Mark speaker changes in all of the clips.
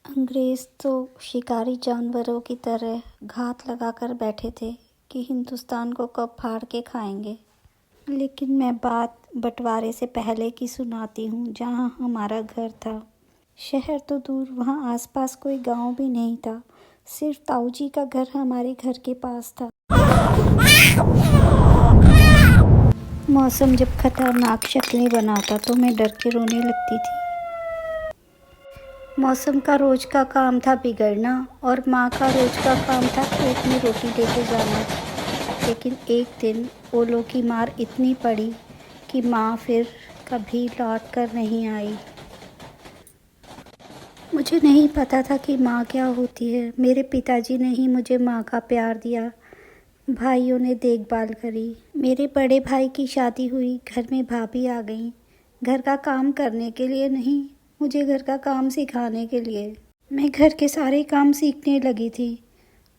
Speaker 1: अंग्रेज़ तो शिकारी जानवरों की तरह घात लगाकर बैठे थे कि हिंदुस्तान को कब फाड़ के खाएंगे। लेकिन मैं बात बंटवारे से पहले की सुनाती हूँ, जहाँ हमारा घर था। शहर तो दूर, वहाँ आसपास कोई गांव भी नहीं था। सिर्फ ताऊ जी का घर हमारे घर के पास था। मौसम जब खतरनाक शक्लें बनाता तो मैं डर के रोने लगती थी। मौसम का रोज का काम था बिगड़ना, और माँ का रोज का काम था खेत में रोटी लेके जाना। लेकिन एक दिन ओलों की मार इतनी पड़ी कि माँ फिर कभी लौट कर नहीं आई। मुझे नहीं पता था कि माँ क्या होती है। मेरे पिताजी ने ही मुझे माँ का प्यार दिया। भाइयों ने देखभाल करी। मेरे बड़े भाई की शादी हुई, घर में भाभी आ गई। घर का काम करने के लिए नहीं, मुझे घर का काम सिखाने के लिए। मैं घर के सारे काम सीखने लगी थी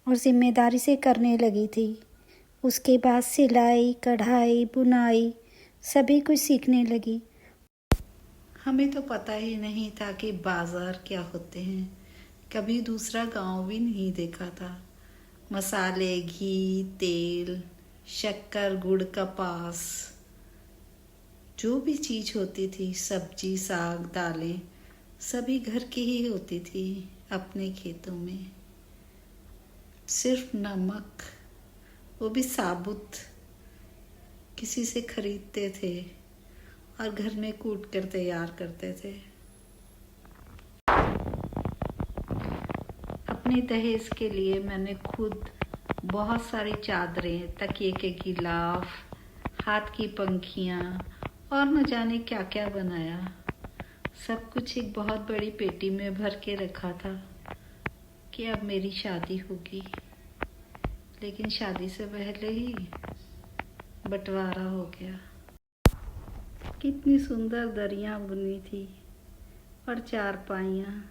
Speaker 1: और जिम्मेदारी से करने लगी थी। उसके बाद सिलाई, कढ़ाई, बुनाई सभी कुछ सीखने लगी।
Speaker 2: हमें तो पता ही नहीं था कि बाजार क्या होते हैं। कभी दूसरा गांव भी नहीं देखा था। मसाले, घी, तेल, शक्कर, गुड़, कपास, जो भी चीज होती थी, सब्जी, साग, दालें, सभी घर की ही होती थी अपने खेतों में। सिर्फ नमक, वो भी साबुत, किसी से खरीदते थे और घर में कूट कर तैयार करते थे। अपने दहेज के लिए मैंने खुद बहुत सारी चादरें, तकिए के गिलाफ, हाथ की पंखियाँ और न जाने क्या क्या बनाया। सब कुछ एक बहुत बड़ी पेटी में भर के रखा था कि अब मेरी शादी होगी। लेकिन शादी से पहले ही बंटवारा हो गया। कितनी सुंदर दरियां बुनी थी और चारपाइयाँ।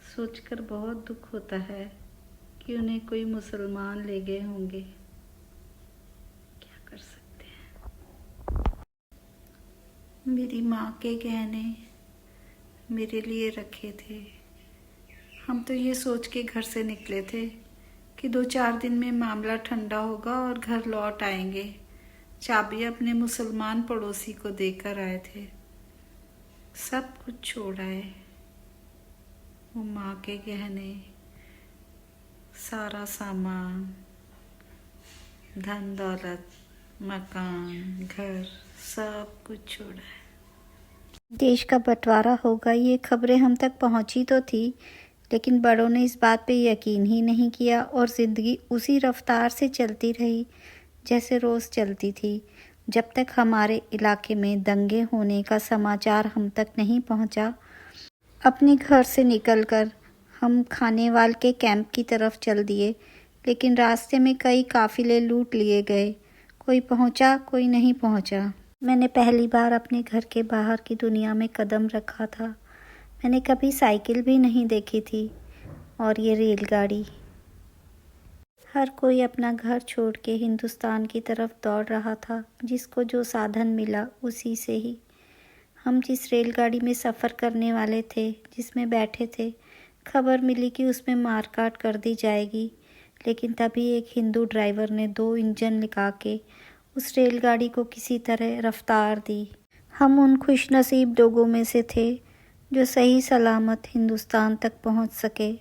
Speaker 2: सोचकर बहुत दुख होता है कि उन्हें कोई मुसलमान ले गए होंगे। क्या कर सकते हैं। मेरी माँ के गहने मेरे लिए रखे थे। हम तो ये सोच के घर से निकले थे कि 2-4 दिन में मामला ठंडा होगा और घर लौट आएंगे। चाबी अपने मुसलमान पड़ोसी को देकर आए थे। सब कुछ छोड़ आए। वो माँ के गहने, सारा सामान, धन दौलत, मकान, घर, सब कुछ छोड़ा है।
Speaker 1: देश का बंटवारा होगा, ये खबरें हम तक पहुंची तो थी, लेकिन बड़ों ने इस बात पे यकीन ही नहीं किया और ज़िंदगी उसी रफ्तार से चलती रही जैसे रोज़ चलती थी, जब तक हमारे इलाके में दंगे होने का समाचार हम तक नहीं पहुंचा। अपने घर से निकलकर हम खानेवाल के कैंप की तरफ चल दिए, लेकिन रास्ते में कई काफिले लूट लिए गए। कोई पहुंचा, कोई नहीं पहुंचा। मैंने पहली बार अपने घर के बाहर की दुनिया में कदम रखा था। मैंने कभी साइकिल भी नहीं देखी थी, और ये रेलगाड़ी। हर कोई अपना घर छोड़ के हिंदुस्तान की तरफ दौड़ रहा था। जिसको जो साधन मिला उसी से ही। हम जिस रेलगाड़ी में सफ़र करने वाले थे, जिसमें बैठे थे, खबर मिली कि उसमें मारकाट कर दी जाएगी। लेकिन तभी एक हिंदू ड्राइवर ने 2 इंजन लगा के उस रेलगाड़ी को किसी तरह रफ्तार दी। हम उन खुशनसीब लोगों में से थे जो सही सलामत हिंदुस्तान तक पहुंच सके।